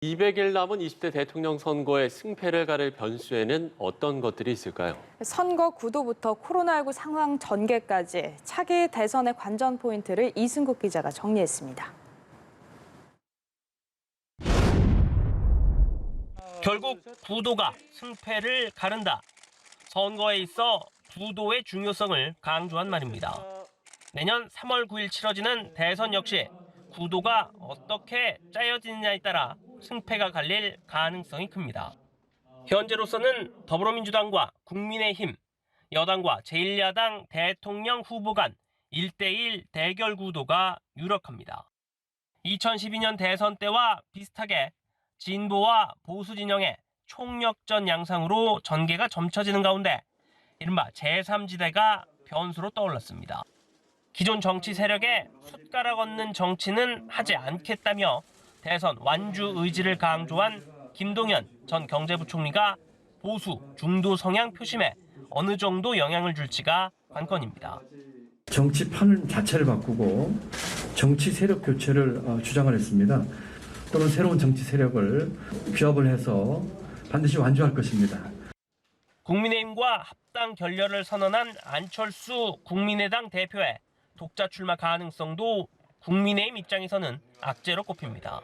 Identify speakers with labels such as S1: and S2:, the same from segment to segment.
S1: 200일 남은 20대 대통령 선거의 승패를 가릴 변수에는 어떤 것들이 있을까요?
S2: 선거 구도부터 코로나19 상황 전개까지 차기 대선의 관전 포인트를 이승국 기자가 정리했습니다.
S3: 결국 구도가 승패를 가른다. 선거에 있어 구도의 중요성을 강조한 말입니다. 내년 3월 9일 치러지는 대선 역시 구도가 어떻게 짜여지느냐에 따라 승패가 갈릴 가능성이 큽니다. 현재로서는 더불어민주당과 국민의힘, 여당과 제1야당 대통령 후보 간 1대1 대결 구도가 유력합니다. 2012년 대선 때와 비슷하게 진보와 보수 진영의 총력전 양상으로 전개가 점쳐지는 가운데 이른바 제3지대가 변수로 떠올랐습니다. 기존 정치 세력에 숟가락 얹는 정치는 하지 않겠다며 대선 완주 의지를 강조한 김동연 전 경제부총리가 보수 중도 성향 표심에 어느 정도 영향을 줄지가 관건입니다.
S4: 정치판 자체를 바꾸고 정치 세력 교체를 주장을 했습니다. 또는 새로운 정치 세력을 규합을 해서 반드시 완주할 것입니다.
S3: 국민의힘과 합당 결렬을 선언한 안철수 국민의당 대표의 독자 출마 가능성도 국민의힘 입장에서는 악재로 꼽힙니다.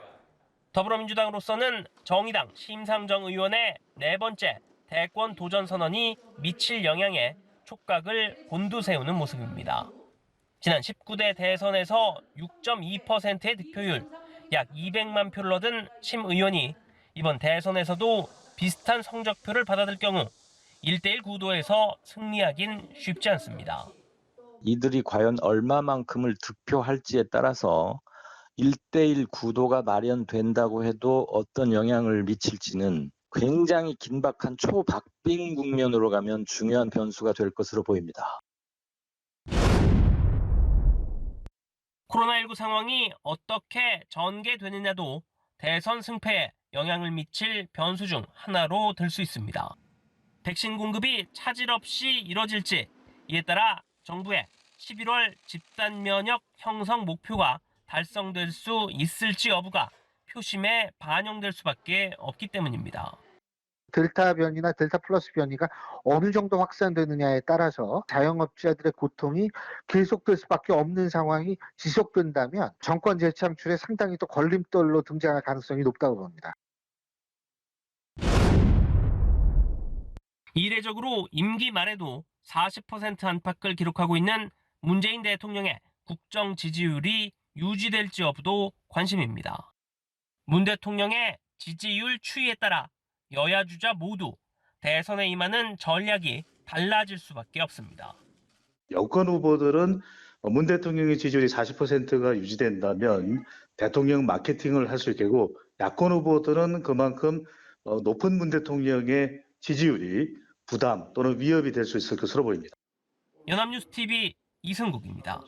S3: 더불어민주당으로서는 정의당 심상정 의원의 네 번째 대권 도전 선언이 미칠 영향에 촉각을 곤두세우는 모습입니다. 지난 19대 대선에서 6.2%의 득표율, 약 200만 표를 얻은 심 의원이 이번 대선에서도 비슷한 성적표를 받아들 경우 1대1 구도에서 승리하긴 쉽지 않습니다.
S5: 이들이 과연 얼마만큼을 득표할지에 따라서 1대1 구도가 마련된다고 해도 어떤 영향을 미칠지는 굉장히 긴박한 초박빙 국면으로 가면 중요한 변수가 될 것으로 보입니다.
S3: 코로나19 상황이 어떻게 전개되느냐도 대선 승패에 영향을 미칠 변수 중 하나로 들 수 있습니다. 백신 공급이 차질 없이 이뤄질지, 이에 따라 정부의 11월 집단 면역 형성 목표가 달성될 수 있을지 여부가 표심에 반영될 수밖에 없기 때문입니다.
S6: 델타 변이나 델타 플러스 변이가 어느 정도 확산되느냐에 따라서 자영업자들의 고통이 계속될 수밖에 없는 상황이 지속된다면 정권 재창출에 상당히 또 걸림돌로 등장할 가능성이 높다고 봅니다.
S3: 이례적으로 임기 말에도 40% 안팎을 기록하고 있는 문재인 대통령의 국정 지지율이 유지될지 여부도 관심입니다. 문 대통령의 지지율 추이에 따라 여야 주자 모두 대선에 임하는 전략이 달라질 수밖에 없습니다.
S7: 여권 후보들은 문 대통령의 지지율이 40%가 유지된다면 대통령 마케팅을 할 수 있겠고, 야권 후보들은 그만큼 높은 문 대통령의 지지율이 부담 또는 위협이 될 수 있을 것으로 보입니다.
S3: 연합뉴스TV 이승국입니다.